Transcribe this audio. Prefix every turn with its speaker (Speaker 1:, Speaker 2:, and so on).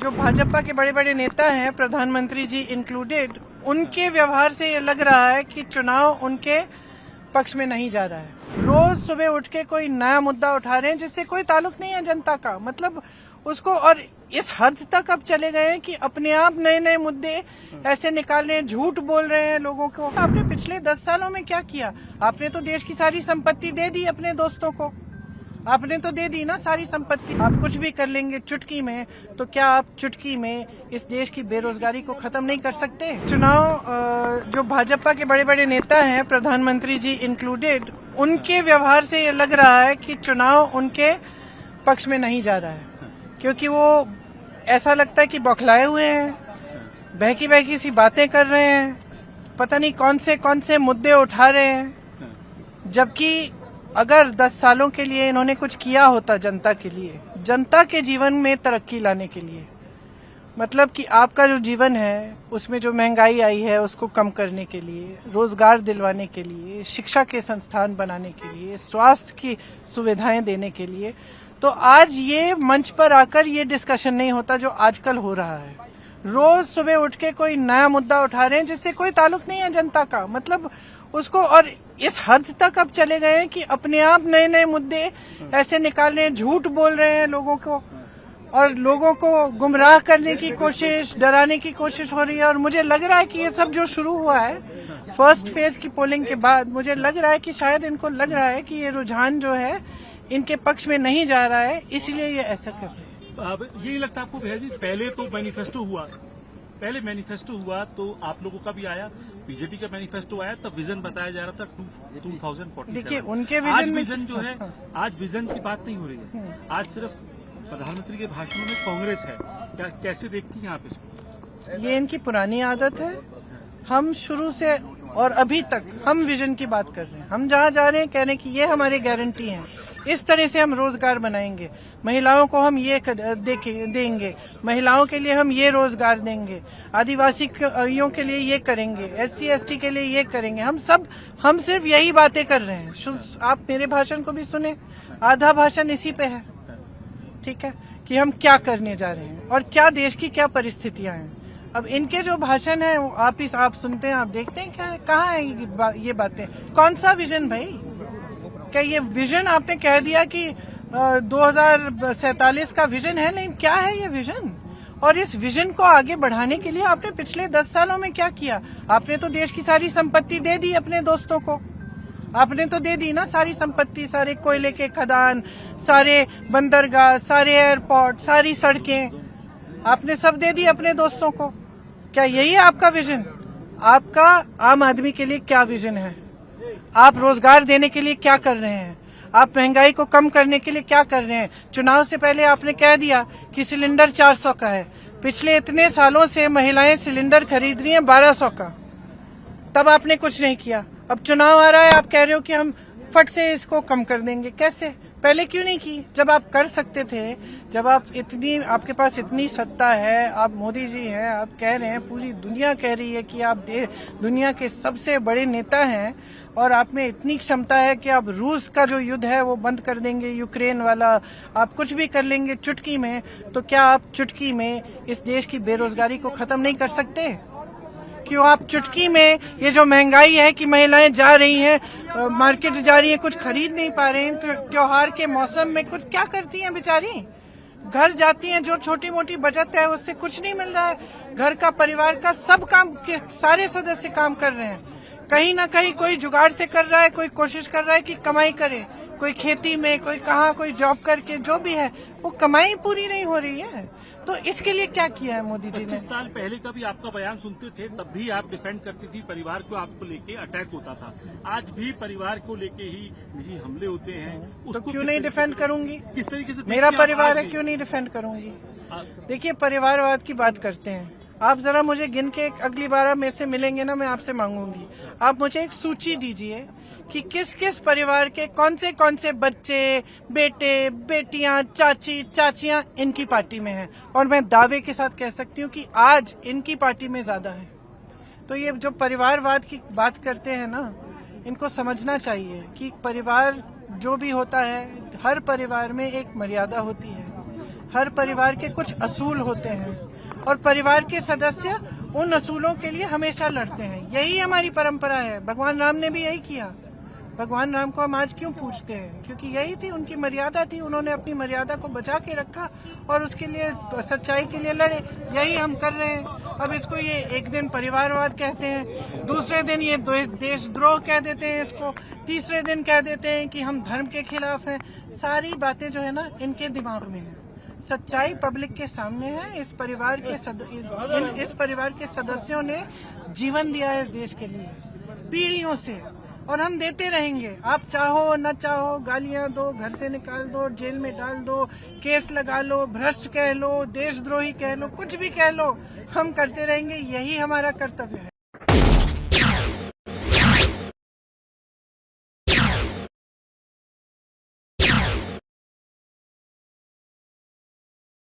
Speaker 1: जो भाजपा के बड़े बड़े नेता हैं, प्रधानमंत्री जी इंक्लूडेड, उनके व्यवहार से ये लग रहा है कि चुनाव उनके पक्ष में नहीं जा रहा है। रोज सुबह उठ के कोई नया मुद्दा उठा रहे हैं जिससे कोई ताल्लुक नहीं है जनता का, मतलब उसको, और इस हद तक अब चले गए हैं कि अपने आप नए नए मुद्दे ऐसे निकाल रहे हैं, झूठ बोल रहे हैं लोगों को। आपने पिछले 10 सालों में क्या किया? आपने तो देश की सारी संपत्ति दे दी अपने दोस्तों को, आपने तो दे दी ना सारी संपत्ति। आप कुछ भी कर लेंगे चुटकी में, तो क्या आप चुटकी में इस देश की बेरोजगारी को खत्म नहीं कर सकते? चुनाव जो भाजपा के बड़े बड़े नेता हैं, प्रधानमंत्री जी इंक्लूडेड, उनके व्यवहार से ये लग रहा है कि चुनाव उनके पक्ष में नहीं जा रहा है, क्योंकि वो ऐसा लगता है कि बौखलाए हुए हैं, बहकी बहकी सी बातें कर रहे हैं, पता नहीं कौन से मुद्दे उठा रहे हैं, जबकि अगर 10 सालों के लिए इन्होंने कुछ किया होता जनता के लिए, जनता के जीवन में तरक्की लाने के लिए, मतलब कि आपका जो जीवन है उसमें जो महंगाई आई है उसको कम करने के लिए, रोजगार दिलवाने के लिए, शिक्षा के संस्थान बनाने के लिए, स्वास्थ्य की सुविधाएं देने के लिए, तो आज ये मंच पर आकर ये डिस्कशन नहीं होता जो आजकल हो रहा है। रोज सुबह उठ के कोई नया मुद्दा उठा रहे हैं जिससे कोई ताल्लुक नहीं है जनता का, मतलब उसको, और इस हद तक अब चले गए हैं कि अपने आप नए नए मुद्दे ऐसे निकाल रहे हैं, झूठ बोल रहे हैं लोगों को, और लोगों को गुमराह करने की कोशिश, डराने की कोशिश हो रही है। और मुझे लग रहा है कि ये सब जो शुरू हुआ है फर्स्ट फेज की पोलिंग के बाद, मुझे लग रहा है कि शायद इनको लग रहा है कि ये रुझान जो है इनके पक्ष में नहीं जा रहा है, इसलिए ये ऐसा कर रहे हैं।
Speaker 2: अब ये लगता है आपको भैया जी, पहले तो मैनिफेस्टो हुआ तो आप लोगों का भी आया, बीजेपी का मैनिफेस्टो आया, तब विजन बताया जा रहा था 2047।
Speaker 1: देखिए उनके
Speaker 2: विजन जो है, आज विजन की बात नहीं हो रही है, आज सिर्फ प्रधानमंत्री के भाषणों में कांग्रेस है। क्या कैसे देखती हैं आप इसको?
Speaker 1: ये इनकी पुरानी आदत है। हम शुरू से और अभी तक हम विजन की बात कर रहे हैं, हम जहाँ जा रहे हैं कह रहे हैं कि ये हमारी गारंटी है, इस तरह से हम रोजगार बनाएंगे, महिलाओं को हम ये देंगे, महिलाओं के लिए हम ये रोजगार देंगे, आदिवासियों के लिए ये करेंगे, SC ST के लिए ये करेंगे। हम सिर्फ यही बातें कर रहे हैं। आप मेरे भाषण को भी सुने, आधा भाषण इसी पे है, ठीक है, कि हम क्या करने जा रहे हैं और क्या देश की क्या परिस्थितियां हैं। अब इनके जो भाषण है आप सुनते हैं, आप देखते हैं क्या है, कहाँ है ये बातें, कौन सा विजन भाई? क्या ये विजन आपने कह दिया कि 2047 का विजन है, लेकिन क्या है ये विजन? और इस विजन को आगे बढ़ाने के लिए आपने पिछले 10 सालों में क्या किया? आपने तो देश की सारी संपत्ति दे दी अपने दोस्तों को, आपने तो दे दी ना सारी संपत्ति, सारे कोयले के खदान, सारे बंदरगाह, सारे एयरपोर्ट, सारी सड़कें, आपने सब दे दी अपने दोस्तों को। क्या यही है आपका विजन? आपका आम आदमी के लिए क्या विजन है? आप रोजगार देने के लिए क्या कर रहे हैं? आप महंगाई को कम करने के लिए क्या कर रहे हैं? चुनाव से पहले आपने कह दिया कि सिलेंडर 400 का है, पिछले इतने सालों से महिलाएं सिलेंडर खरीद रही हैं 1200 का, तब आपने कुछ नहीं किया। अब चुनाव आ रहा है, आप कह रहे हो कि हम फट से इसको कम कर देंगे। कैसे? पहले क्यों नहीं की जब आप कर सकते थे? जब आपके पास इतनी सत्ता है, आप मोदी जी हैं, आप कह रहे हैं, पूरी दुनिया कह रही है कि आप दुनिया के सबसे बड़े नेता हैं और आप में इतनी क्षमता है कि आप रूस का जो युद्ध है वो बंद कर देंगे, यूक्रेन वाला, आप कुछ भी कर लेंगे चुटकी में, तो क्या आप चुटकी में इस देश की बेरोजगारी को खत्म नहीं कर सकते? क्यों आप चुटकी में ये जो महंगाई है कि महिलाएं जा रही हैं मार्केट जा रही हैं, कुछ खरीद नहीं पा रहे हैं, तो त्योहार के मौसम में कुछ क्या करती हैं बेचारी? घर जाती हैं, जो छोटी मोटी बचत है उससे कुछ नहीं मिल रहा है। घर का, परिवार का सब काम के सारे सदस्य काम कर रहे हैं, कहीं ना कहीं कोई जुगाड़ से कर रहा है, कोई कोशिश कर रहा है कि कमाई करे, कोई खेती में, कोई कहाँ, कोई जॉब करके, जो भी है वो कमाई पूरी नहीं हो रही है। तो इसके लिए क्या किया है मोदी जी ने?
Speaker 2: 25 साल पहले का भी आपका बयान सुनते थे, तब भी आप डिफेंड करती थी, परिवार को आपको लेके अटैक होता था। आज भी परिवार को लेके ही निजी हमले होते हैं,
Speaker 1: तो क्यों नहीं डिफेंड करूंगी?
Speaker 2: किस तरीके से
Speaker 1: मेरा परिवार है, क्यों नहीं डिफेंड करूंगी? देखिए, परिवारवाद की बात करते हैं आप, जरा मुझे गिन के अगली बार आप मेरे से मिलेंगे ना, मैं आपसे मांगूंगी, आप मुझे एक सूची दीजिए कि किस किस परिवार के कौन से बच्चे, बेटे, बेटियां, चाची, चाचियां इनकी पार्टी में हैं, और मैं दावे के साथ कह सकती हूँ कि आज इनकी पार्टी में ज्यादा है। तो ये जो परिवारवाद की बात करते हैं ना, इनको समझना चाहिए कि परिवार जो भी होता है, हर परिवार में एक मर्यादा होती है, हर परिवार के कुछ असूल होते हैं और परिवार के सदस्य उन असूलों के लिए हमेशा लड़ते हैं। यही हमारी परंपरा है। भगवान राम ने भी यही किया। भगवान राम को हम आज क्यों पूछते हैं? क्योंकि यही थी उनकी मर्यादा थी। उन्होंने अपनी मर्यादा को बचा के रखा और उसके लिए सच्चाई के लिए लड़े। यही हम कर रहे हैं। अब इसको ये एक दिन परिवारवाद कहते हैं, दूसरे दिन ये देशद्रोह कह देते हैं इसको, तीसरे दिन कह देते हैं कि हम धर्म के खिलाफ हैं। सारी बातें जो है ना इनके दिमाग में है। सच्चाई पब्लिक के सामने है। इस परिवार के सदस्यों ने जीवन दिया है इस देश के लिए पीढ़ियों से, और हम देते रहेंगे। आप चाहो न चाहो, गालियां दो, घर से निकाल दो, जेल में डाल दो, केस लगा लो, भ्रष्ट कह लो, देशद्रोही कह लो, कुछ भी कह लो, हम करते रहेंगे। यही हमारा कर्तव्य है।